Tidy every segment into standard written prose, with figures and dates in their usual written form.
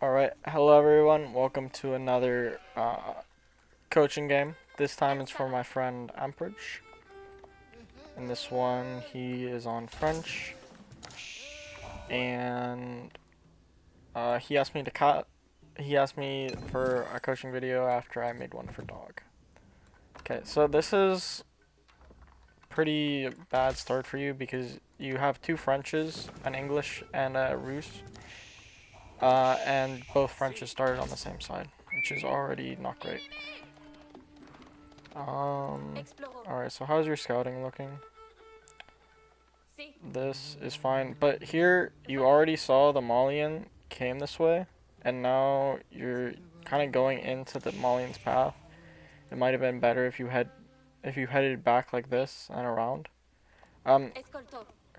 Alright, hello everyone, welcome to another coaching game. This time it's for my friend Amperage. In this one, he is on French, and he asked me to he asked me for a coaching video after I made one for dog. Okay, so this is pretty bad start for you because you have two Frenches, an English and a Russe. And both Frenches started on the same side, which is already not great. Alright, so how's your scouting looking? This is fine, but here you already saw the Malian came this way, and now you're kind of going into the Malian's path. It might have been better if you headed back like this and around.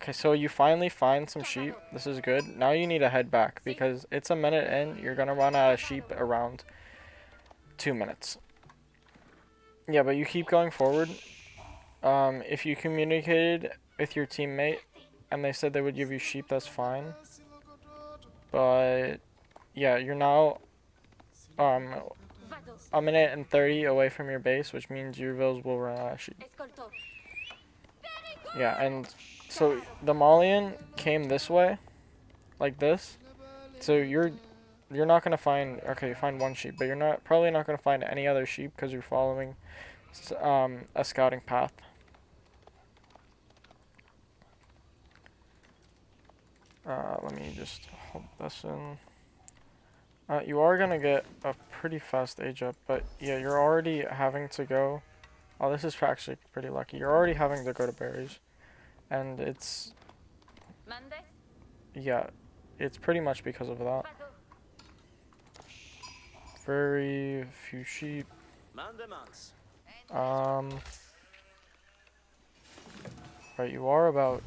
Okay, so you finally find some sheep. This is good. Now you need to head back because it's a minute in. You're gonna run out of sheep around 2 minutes. Yeah, but you keep going forward. If you communicated with your teammate and they said they would give you sheep, that's fine. But yeah, you're now a minute and 30 away from your base, which means your vills will run out of sheep. Yeah, and so the Malian came this way, like this. So you're not gonna find, okay, you find one sheep, but you're probably not gonna find any other sheep because you're following a scouting path. Let me just hold this in. You are gonna get a pretty fast age up, but yeah, you're already having to go. Oh, this is actually pretty lucky. You're already having to go to berries, and it's yeah, it's pretty much because of that. Very few sheep. Right, you are about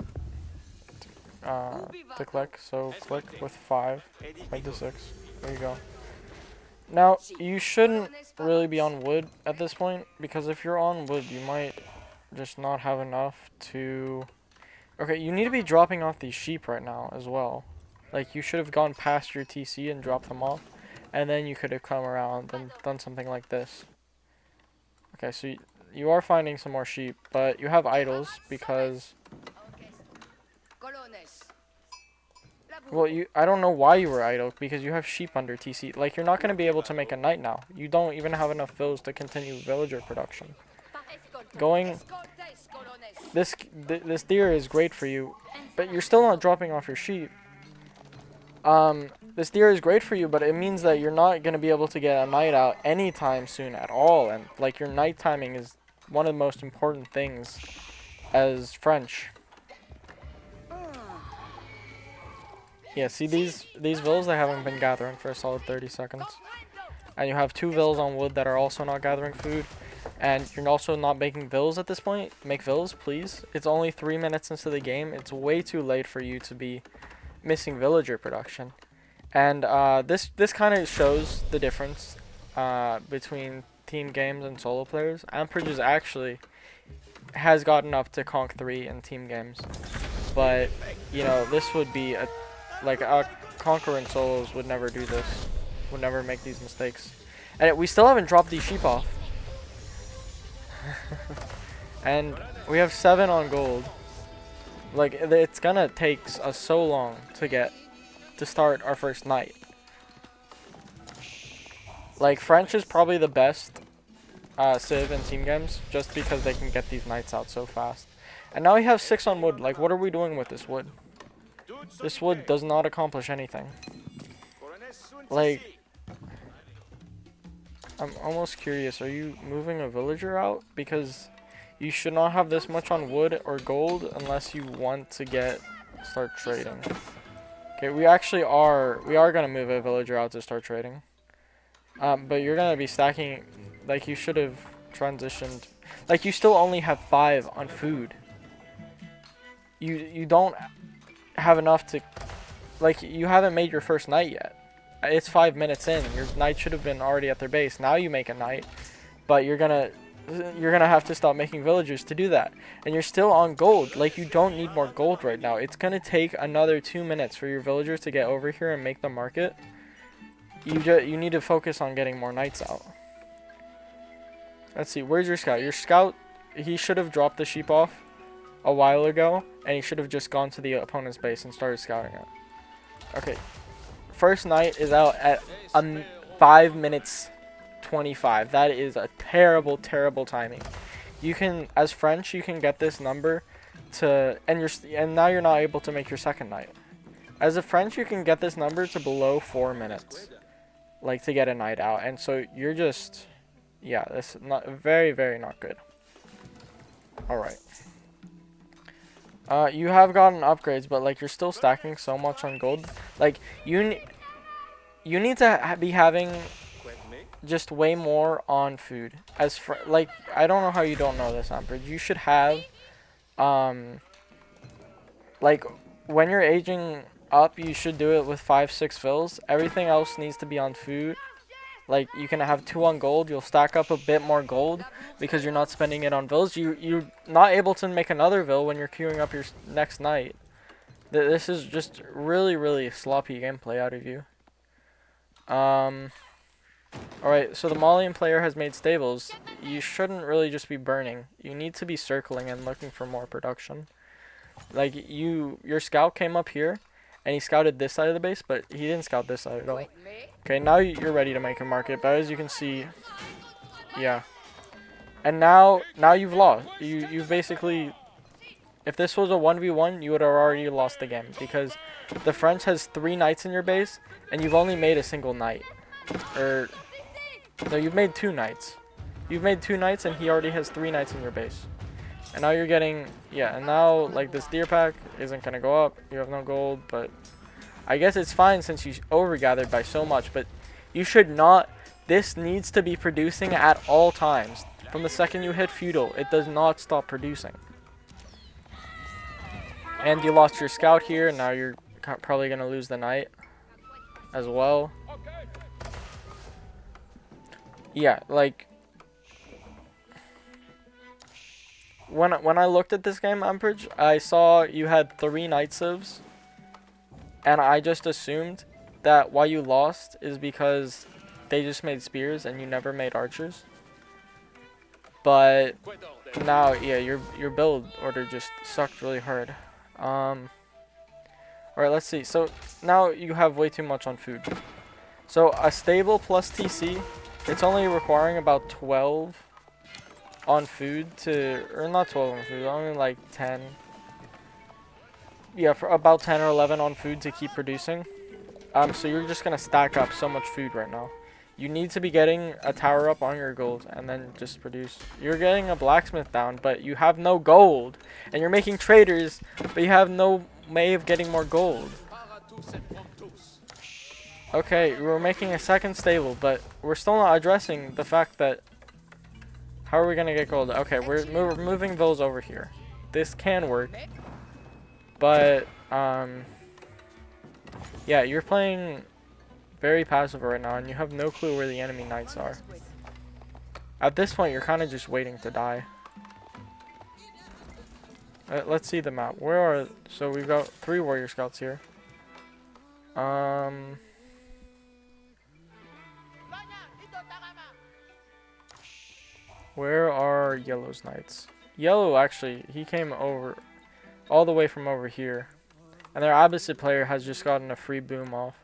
to click, so click with 5 to 6. There you go. Now, you shouldn't really be on wood at this point, because if you're on wood, you might just not have enough to... Okay, you need to be dropping off these sheep right now as well. Like, you should have gone past your TC and dropped them off, and then you could have come around and done something like this. Okay, so you are finding some more sheep, but you have idols because... Well, I don't know why you were idle, because you have sheep under TC. Like, you're not going to be able to make a knight now. You don't even have enough vills to continue villager production. This deer is great for you, but you're still not dropping off your sheep. This deer is great for you, but it means that you're not going to be able to get a knight out anytime soon at all. And, like, your night timing is one of the most important things as French. Yeah, see these vills, they haven't been gathering for a solid 30 seconds. And you have 2 vills on wood that are also not gathering food. And you're also not making vills at this point. Make vills, please. It's only 3 minutes into the game. It's way too late for you to be missing villager production. And this kind of shows the difference between team games and solo players. Amperage actually has gotten up to Conk 3 in team games. But, you know, this would be like a Conqueror in solos would never do this, would never make these mistakes. And we still haven't dropped these sheep off. And we have 7 on gold. Like, it's gonna take us so long to start our first night. Like, French is probably the best civ in team games, just because they can get these knights out so fast. And now we have 6 on wood. Like, what are we doing with this wood? This wood does not accomplish anything. Like, I'm almost curious, are you moving a villager out? Because you should not have this much on wood or gold unless you want to start trading. Okay, we are gonna move a villager out to start trading. But you're gonna be stacking, like, you should have transitioned. Like, you still only have 5 on food. You don't have enough to, like, you haven't made your first knight yet. It's 5 minutes in. Your knight should have been already at their base. Now you make a knight, but you're gonna have to stop making villagers to do that. And you're still on gold. Like, you don't need more gold right now. It's gonna take another 2 minutes for your villagers to get over here and make the market. you need to focus on getting more knights out. Let's see, where's your scout? Your scout, he should have dropped the sheep off a while ago, and he should have just gone to the opponent's base and started scouting it. Okay, first knight is out at 5 minutes 25. That is a terrible, terrible timing. You can, as French, you can get this number to, and now you're not able to make your second knight. As a French, you can get this number to below 4 minutes, like to get a knight out, and so you're just, yeah, that's not very, very not good. All right. You have gotten upgrades, but like you're still stacking so much on gold. Like you need to be having just way more on food. Like I don't know how you don't know this, Amber. You should have like when you're aging up, you should do it with 5-6 fills. Everything else needs to be on food. Like you can have 2 on gold. You'll stack up a bit more gold because you're not spending it on vills. You're not able to make another vill when you're queuing up your next knight. This is just really, really sloppy gameplay out of you. Alright, so the Malian player has made stables. You shouldn't really just be burning. You need to be circling and looking for more production. Like your scout came up here and he scouted this side of the base, but he didn't scout this side at all. Okay, now you're ready to make a market, but as you can see, yeah. And now you've lost. You've basically, if this was a 1v1, you would have already lost the game because the French has 3 knights in your base and you've only made a single knight. Or no, you've made 2 knights. You've made 2 knights and he already has 3 knights in your base. And now you're getting, yeah, and now like this deer pack isn't gonna go up. You have no gold, but I guess it's fine since you overgathered by so much, but you should not. This needs to be producing at all times. From the second you hit feudal, it does not stop producing. And you lost your scout here, and now you're probably going to lose the knight as well. Yeah, like when I looked at this game, Amperage, I saw you had 3 knight civs. And I just assumed that why you lost is because they just made spears and you never made archers. But now, yeah, your build order just sucked really hard. Alright, let's see. So now you have way too much on food. So a stable plus TC, it's only requiring about 12 on food to, or not 12 on food, only like 10. Yeah, for about 10 or 11 on food to keep producing. So you're just going to stack up so much food right now. You need to be getting a tower up on your gold and then just produce. You're getting a blacksmith down, but you have no gold. And you're making traders, but you have no way of getting more gold. Okay, we're making a second stable, but we're still not addressing the fact that... How are we going to get gold? Okay, we're moving vills over here. This can work. But, yeah, you're playing very passive right now, and you have no clue where the enemy knights are. At this point, you're kind of just waiting to die. Let's see the map. Where are... So we've got 3 warrior scouts here. Where are Yellow's knights? Yellow, actually, he came over... all the way from over here. And their opposite player has just gotten a free boom off.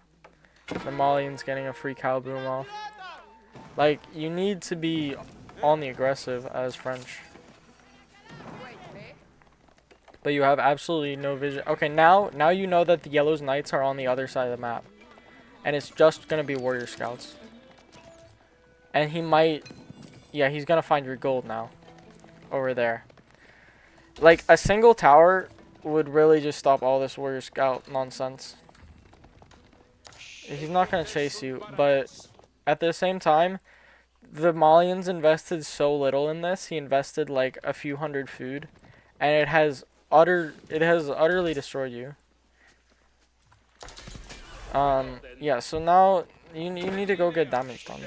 The Malian's getting a free cow boom off. Like, you need to be on the aggressive as French. But you have absolutely no vision. Okay, now you know that the Yellow's knights are on the other side of the map. And it's just going to be warrior scouts. And he might... Yeah, he's going to find your gold now. Over there. Like, a single tower would really just stop all this warrior scout nonsense. He's not going to chase you, but at the same time, the Malians invested so little in this. He invested like a few hundred food, and it has utterly destroyed you. Yeah, so now you need to go get damage done.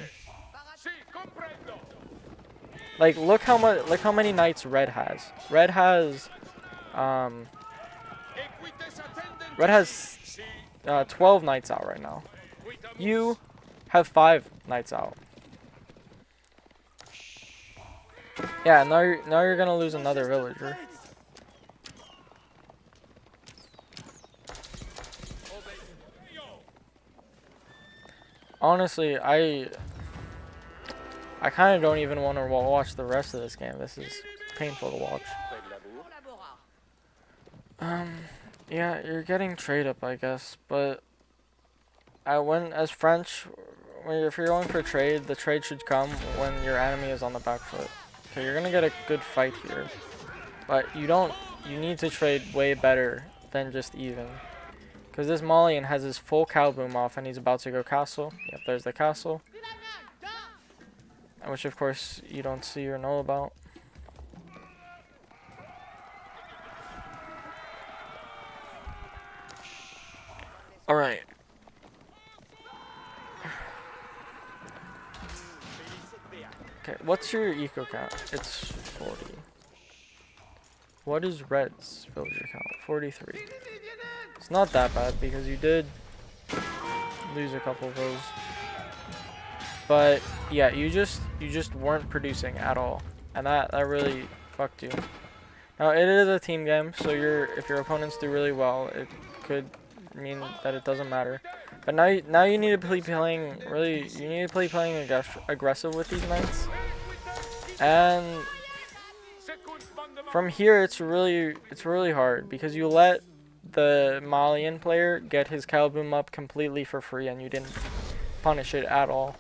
Like, look how many knights Red has. Red has 12 knights out right now. You have 5 knights out. Yeah, now you're gonna lose another villager. Honestly, I kind of don't even want to watch the rest of this game. This is painful to watch. Yeah, you're getting trade up, I guess, but as French, if you're going for trade, the trade should come when your enemy is on the back foot. Okay, you're gonna get a good fight here, but you need to trade way better than just even. Because this Malian has his full cow boom off and he's about to go castle. Yep, there's the castle. Which of course you don't see or know about. Alright. Okay, what's your eco count? It's 40. What is Red's villager count? 43. It's not that bad because you did lose a couple of those. But yeah, you just weren't producing at all. And that really fucked you. Now it is a team game, so if your opponents do really well, it could mean that it doesn't matter. But now you need to play playing aggressive with these knights. And from here it's really hard because you let the Malian player get his cow boom up completely for free and you didn't punish it at all.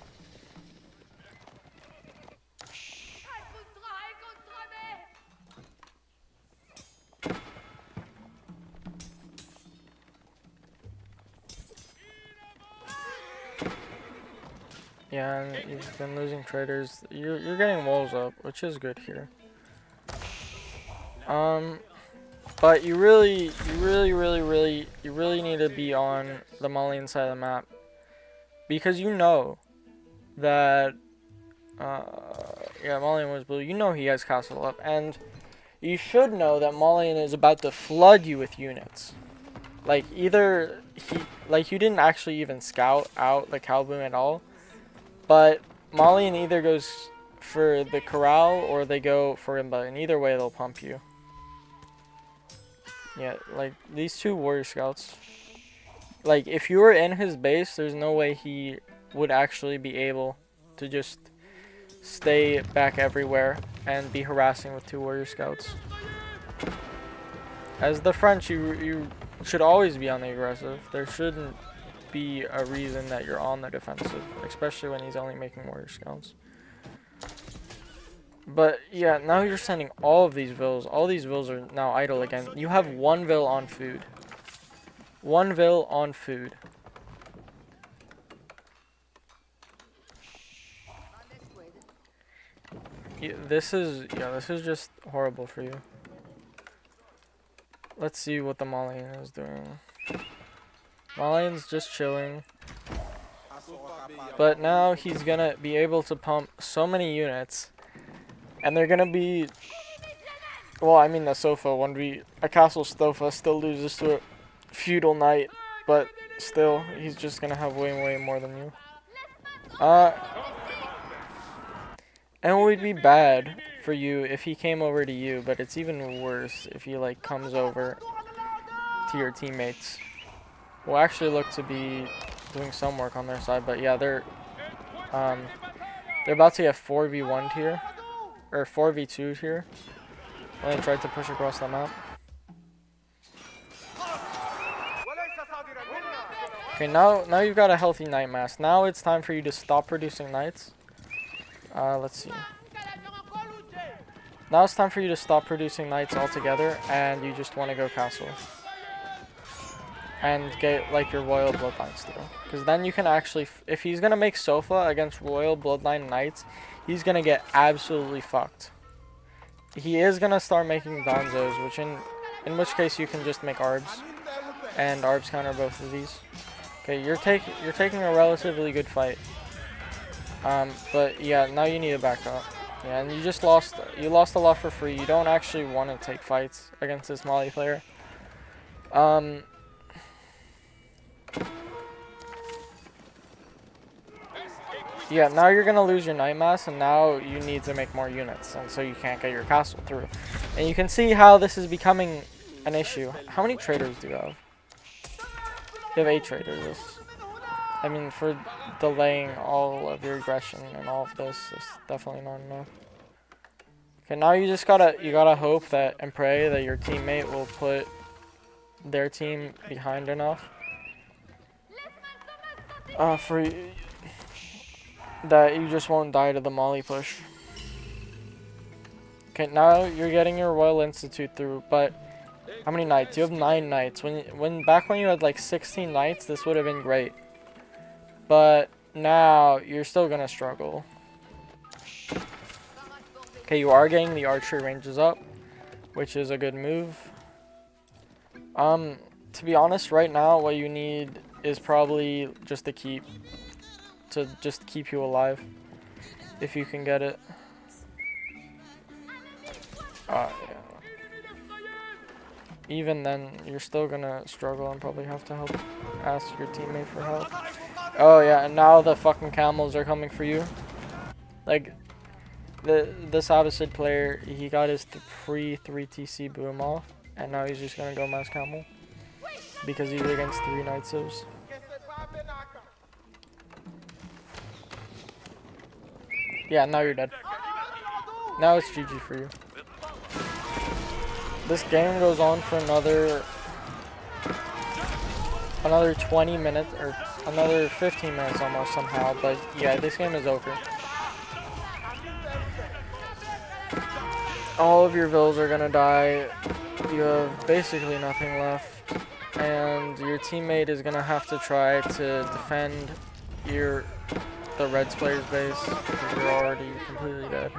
Yeah, and you've been losing traders. You're getting walls up, which is good here. But you really need to be on the Malian side of the map because you know that yeah, Malian was blue. You know he has castle up, and you should know that Malian is about to flood you with units. Like you didn't actually even scout out the cow boom at all. But Malian either goes for the corral or they go for Imba, and either way they'll pump you. Yeah, like these 2 warrior scouts. Like if you were in his base, there's no way he would actually be able to just stay back everywhere and be harassing with 2 warrior scouts. As the French, you should always be on the aggressive. There shouldn't be a reason that you're on the defensive, especially when he's only making warrior scouts. But yeah, now you're sending all of these vills. All these vills are now idle again. You have 1 vill on food. 1 vill on food. Yeah, this is just horrible for you. Let's see what the Malian is doing. Malian's just chilling. But now he's gonna be able to pump so many units. And they're gonna be... Well, I mean the Sofa 1v... A castle Sofa still loses to a feudal knight. But still, he's just gonna have way more than you. And it would be bad for you if he came over to you. But it's even worse if he like comes over to your teammates. Will actually look to be doing some work on their side, but yeah, they're about to get 4v1 here, or 4v2 here, when they tried to push across the map. Okay, now you've got a healthy knight mass. Now it's time for you to stop producing knights. Let's see. Now it's time for you to stop producing knights altogether, and you just want to go castle. And get like your royal bloodline still, because then you can actually, if he's gonna make Sofa against royal bloodline knights, he's gonna get absolutely fucked. He is gonna start making Donzos, in which case you can just make Arbs, and Arbs counter both of these. Okay, you're taking a relatively good fight. But yeah, now you need to back up. Yeah, and you lost a lot for free. You don't actually want to take fights against this Mali player. Yeah, now you're gonna lose your Night Mass, and now you need to make more units, and so you can't get your castle through. And you can see how this is becoming an issue. How many traders do you have? You have 8 traders. I mean, for delaying all of your aggression and all of this, it's definitely not enough. Okay, now you just gotta hope that and pray that your teammate will put their team behind enough for that you just won't die to the molly push. Okay, now you're getting your Royal Institute through, but how many knights? You have 9 knights. Back when you had like 16 knights, this would have been great. But now you're still gonna struggle. Okay, you are getting the archery ranges up, which is a good move. To be honest, right now what you need is probably just to just keep you alive, if you can get it. Yeah. Even then, you're still gonna struggle and probably have to ask your teammate for help. Oh yeah, and now the fucking camels are coming for you. Like, this Abbasid player, he got his free 3TC boom off, and now he's just gonna go mass camel because he's against 3 Night Civs. Yeah, now you're dead. Now it's GG for you. This game goes on for another 20 minutes, or another 15 minutes almost somehow, but yeah, this game is over. All of your vills are gonna die. You have basically nothing left, and your teammate is gonna have to try to defend the Reds player's base because you're already completely dead.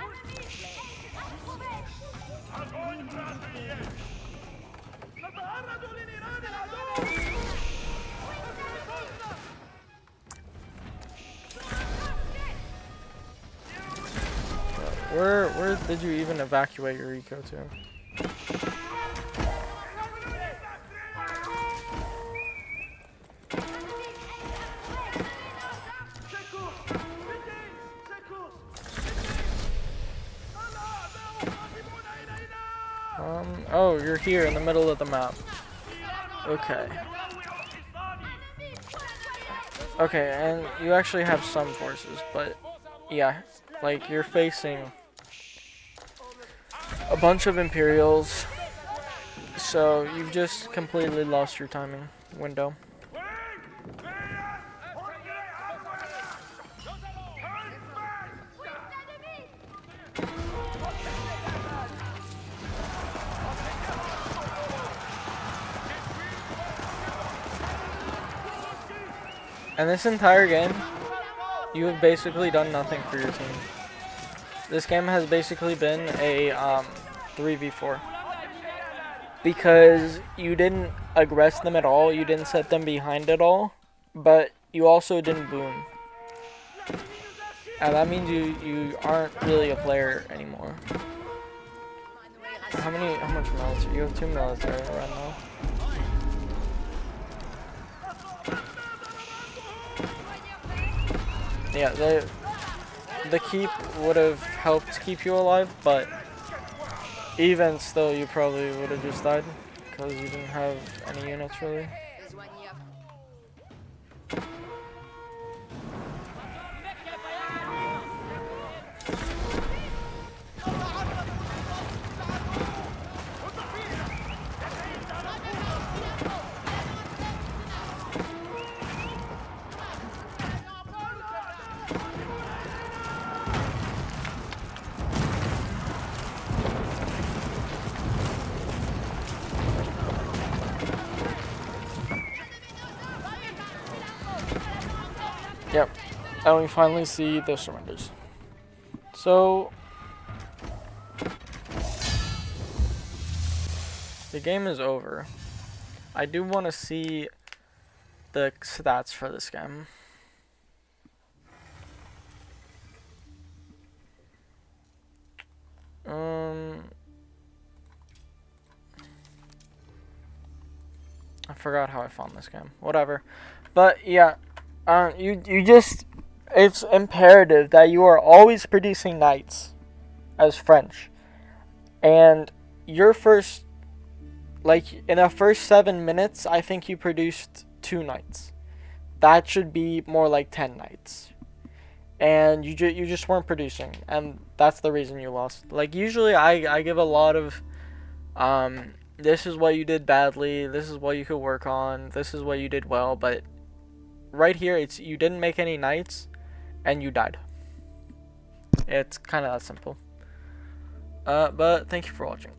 Where did you even evacuate your eco to? Oh, you're here in the middle of the map. Okay. Okay, and you actually have some forces, but yeah, like you're facing a bunch of Imperials, so you've just completely lost your timing window. And this entire game, you have basically done nothing for your team. This game has basically been a 3v4. Because you didn't aggress them at all, you didn't set them behind at all, but you also didn't boom. And that means you aren't really a player anymore. How much military? You have 2 military right now. Yeah, the keep would have helped keep you alive, but even still, you probably would have just died because you didn't have any units really. Yep, and we finally see the surrenders. So, the game is over. I do want to see the stats for this game. I forgot how I found this game. Whatever. But yeah, you just it's imperative that you are always producing knights as French. And your first, like, in the first 7 minutes, I think you produced 2 knights. That should be more like 10 knights. And you just weren't producing, and that's the reason you lost. Like, usually I give a lot of, this is what you did badly, this is what you could work on, this is what you did well, but right here, it's you didn't make any knights, and you died. It's kind of that simple. But thank you for watching.